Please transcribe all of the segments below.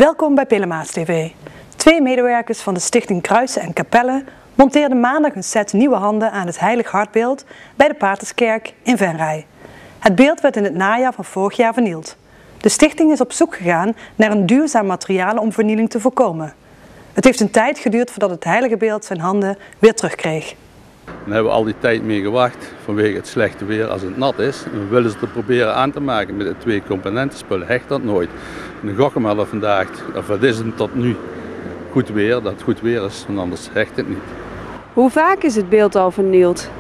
Welkom bij Pelemaas TV. Twee medewerkers van de stichting Kruisen en Kapellen monteerden maandag een set nieuwe handen aan het Heilig Hartbeeld bij de Paterskerk in Venray. Het beeld werd in het najaar van vorig jaar vernield. De stichting is op zoek gegaan naar een duurzaam materiaal om vernieling te voorkomen. Het heeft een tijd geduurd voordat het heilige beeld zijn handen weer terugkreeg. Daar hebben we al die tijd mee gewacht vanwege het slechte weer als het nat is. We willen ze het proberen aan te maken met de twee componenten spullen. Hecht dat nooit. En dan gok ik maar dat vandaag, of wat is het tot nu, goed weer, dat het goed weer is, want anders hecht het niet. Hoe vaak is het beeld al vernield?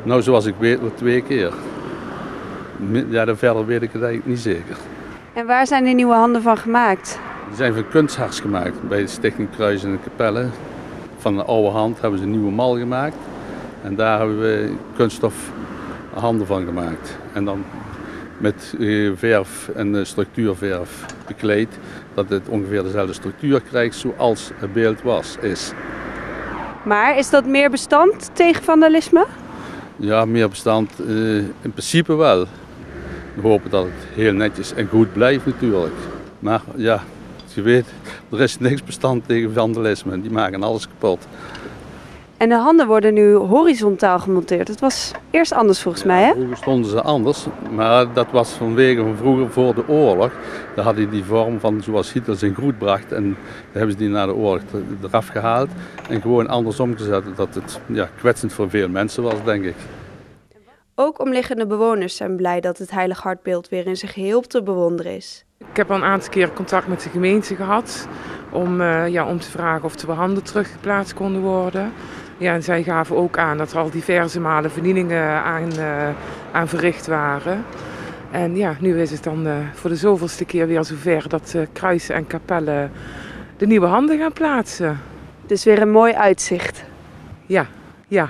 Nou, zoals ik weet, 2 keer. Ja, dan verder weet ik het eigenlijk niet zeker. En waar zijn die nieuwe handen van gemaakt? Die zijn van kunstharts gemaakt bij de stichting Kruisen en Kapellen. Van de oude hand hebben ze een nieuwe mal gemaakt. En daar hebben we kunststof handen van gemaakt. En dan met verf en structuurverf bekleed. Dat het ongeveer dezelfde structuur krijgt zoals het beeld is. Maar is dat meer bestand tegen vandalisme? Ja, meer bestand in principe wel. We hopen dat het heel netjes en goed blijft natuurlijk. Maar ja, je weet, er is niks bestand tegen vandalisme. Die maken alles kapot. En de handen worden nu horizontaal gemonteerd. Dat was eerst anders volgens mij, hè? Vroeger stonden ze anders, maar dat was vanwege van vroeger voor de oorlog. Daar hadden die vorm van zoals Hitler zijn groet bracht en daar hebben ze die na de oorlog eraf gehaald. En gewoon andersom gezet, dat het kwetsend voor veel mensen was, denk ik. Ook omliggende bewoners zijn blij dat het Heilig Hartbeeld weer in zijn geheel te bewonderen is. Ik heb al een aantal keer contact met de gemeente gehad om te vragen of de handen teruggeplaatst konden worden. Ja, en zij gaven ook aan dat er al diverse malen vernielingen aan verricht waren. En ja, nu is het dan voor de zoveelste keer weer zover dat Kruisen en Kapellen de nieuwe handen gaan plaatsen. Het is weer een mooi uitzicht. Ja.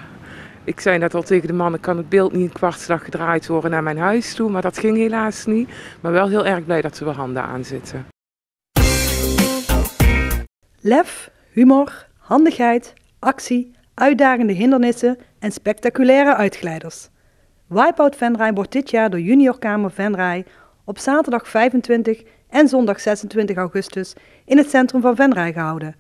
Ik zei net al tegen de mannen, kan het beeld niet een kwartslag gedraaid worden naar mijn huis toe. Maar dat ging helaas niet. Maar wel heel erg blij dat er weer handen aan zitten. Lef, humor, handigheid, actie, uitdagende hindernissen en spectaculaire uitglijders. Wipeout Venray wordt dit jaar door Juniorkamer Venray op zaterdag 25 en zondag 26 augustus in het centrum van Venray gehouden.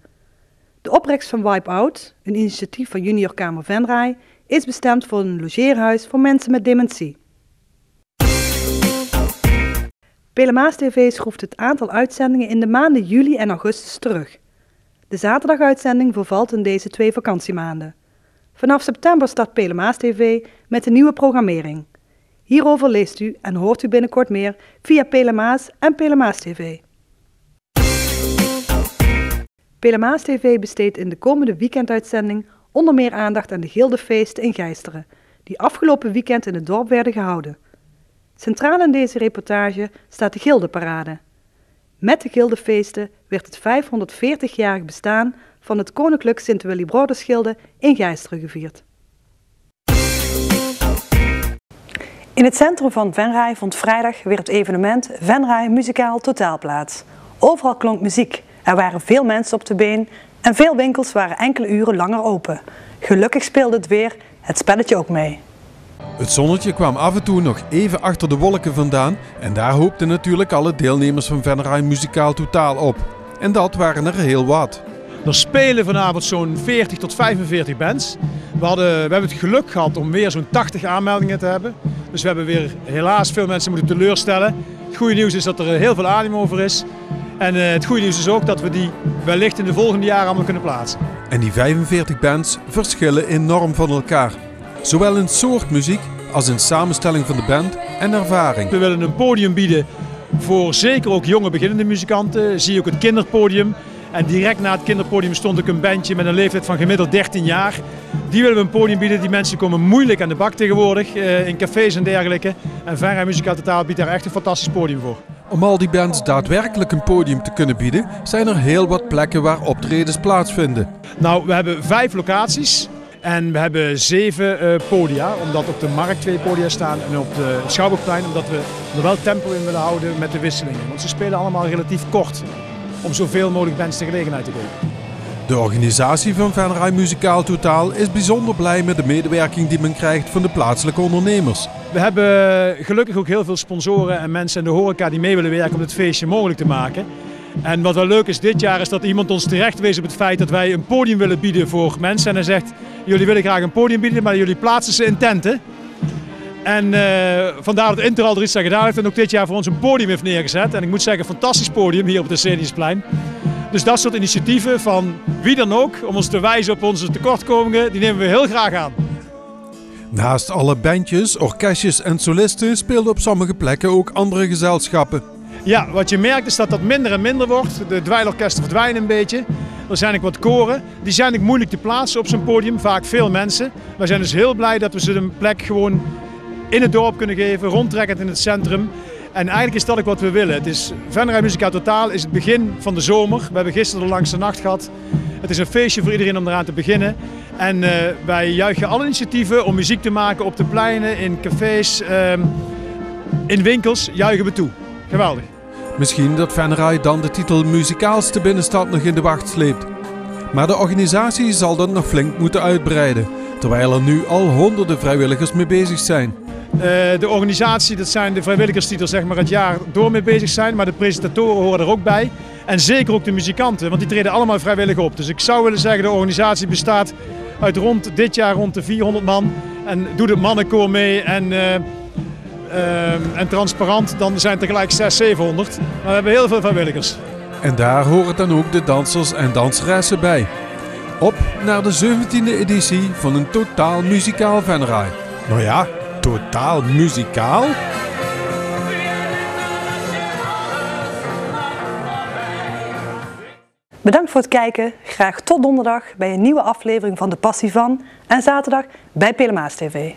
De opbrengst van Wipeout, een initiatief van Juniorkamer Venray, is bestemd voor een logeerhuis voor mensen met dementie. Pelemaas TV schroeft het aantal uitzendingen in de maanden juli en augustus terug. De zaterdaguitzending vervalt in deze 2 vakantiemaanden. Vanaf september start Pelemaas TV met een nieuwe programmering. Hierover leest u en hoort u binnenkort meer via Pelemaas en Pelemaas TV. Pelemaas TV besteedt in de komende weekenduitzending onder meer aandacht aan de Gildefeesten in Gijsteren, die afgelopen weekend in het dorp werden gehouden. Centraal in deze reportage staat de Gildeparade. Met de Gildefeesten werd het 540-jarig bestaan van het Koninklijk Sint-Willibrordusgilde in Gijsteren gevierd. In het centrum van Venray vond vrijdag weer het evenement Venray Muzikaal Totaal plaats. Overal klonk muziek, er waren veel mensen op de been en veel winkels waren enkele uren langer open. Gelukkig speelde het weer het spelletje ook mee. Het zonnetje kwam af en toe nog even achter de wolken vandaan en daar hoopten natuurlijk alle deelnemers van Venray Muzikaal Totaal op. En dat waren er heel wat. Er spelen vanavond zo'n 40 tot 45 bands. We hebben het geluk gehad om weer zo'n 80 aanmeldingen te hebben. Dus we hebben weer helaas veel mensen moeten teleurstellen. Het goede nieuws is dat er heel veel animo over is. En het goede nieuws is ook dat we die wellicht in de volgende jaren allemaal kunnen plaatsen. En die 45 bands verschillen enorm van elkaar. Zowel in soort muziek als in samenstelling van de band en ervaring. We willen een podium bieden voor zeker ook jonge beginnende muzikanten. Zie je ook het kinderpodium. En direct na het kinderpodium stond ook een bandje met een leeftijd van gemiddeld 13 jaar. Die willen we een podium bieden. Die mensen komen moeilijk aan de bak tegenwoordig in cafés en dergelijke. En Venray Muzikaal Totaal biedt daar echt een fantastisch podium voor. Om al die bands daadwerkelijk een podium te kunnen bieden, zijn er heel wat plekken waar optredens plaatsvinden. Nou, we hebben 5 locaties en we hebben 7 podia, omdat op de Markt 2 podia staan en op de Schouwburgplein, omdat we er wel tempo in willen houden met de wisselingen. Want ze spelen allemaal relatief kort, om zoveel mogelijk bands de gelegenheid te geven. De organisatie van Venray Muzikaal Totaal is bijzonder blij met de medewerking die men krijgt van de plaatselijke ondernemers. We hebben gelukkig ook heel veel sponsoren en mensen in de horeca die mee willen werken om dit feestje mogelijk te maken. En wat wel leuk is dit jaar is dat iemand ons terecht wees op het feit dat wij een podium willen bieden voor mensen. En hij zegt, jullie willen graag een podium bieden, maar jullie plaatsen ze in tenten. En vandaar dat Interhal er iets aan gedaan heeft en ook dit jaar voor ons een podium heeft neergezet. En ik moet zeggen, een fantastisch podium hier op het Arceniusplein. Dus dat soort initiatieven van wie dan ook, om ons te wijzen op onze tekortkomingen, die nemen we heel graag aan. Naast alle bandjes, orkestjes en solisten speelden op sommige plekken ook andere gezelschappen. Ja, wat je merkt is dat dat minder en minder wordt. De dweilorkesten verdwijnen een beetje. Er zijn ook wat koren. Die zijn ook moeilijk te plaatsen op zo'n podium, vaak veel mensen. Wij zijn dus heel blij dat we ze een plek gewoon in het dorp kunnen geven, rondtrekkend in het centrum. En eigenlijk is dat ook wat we willen. Het is Venray Musicaal Totaal is het begin van de zomer. We hebben gisteren de langste nacht gehad. Het is een feestje voor iedereen om eraan te beginnen. En wij juichen alle initiatieven om muziek te maken op de pleinen, in cafés, in winkels, juichen we toe. Geweldig. Misschien dat Venray dan de titel muzikaalste binnenstad nog in de wacht sleept. Maar de organisatie zal dat nog flink moeten uitbreiden, terwijl er nu al honderden vrijwilligers mee bezig zijn. De organisatie, dat zijn de vrijwilligers die er zeg maar het jaar door mee bezig zijn, maar de presentatoren horen er ook bij. En zeker ook de muzikanten, want die treden allemaal vrijwillig op. Dus ik zou willen zeggen, de organisatie bestaat uit dit jaar rond de 400 man. En doet het mannenkoor mee en transparant, dan zijn het tegelijk 600, 700. Maar we hebben heel veel vrijwilligers. En daar horen dan ook de dansers en danseressen bij. Op naar de 17e editie van een totaal muzikaal Venray. Nou ja, totaal muzikaal? Bedankt voor het kijken. Graag tot donderdag bij een nieuwe aflevering van De Passie Van en zaterdag bij Pelemaas TV.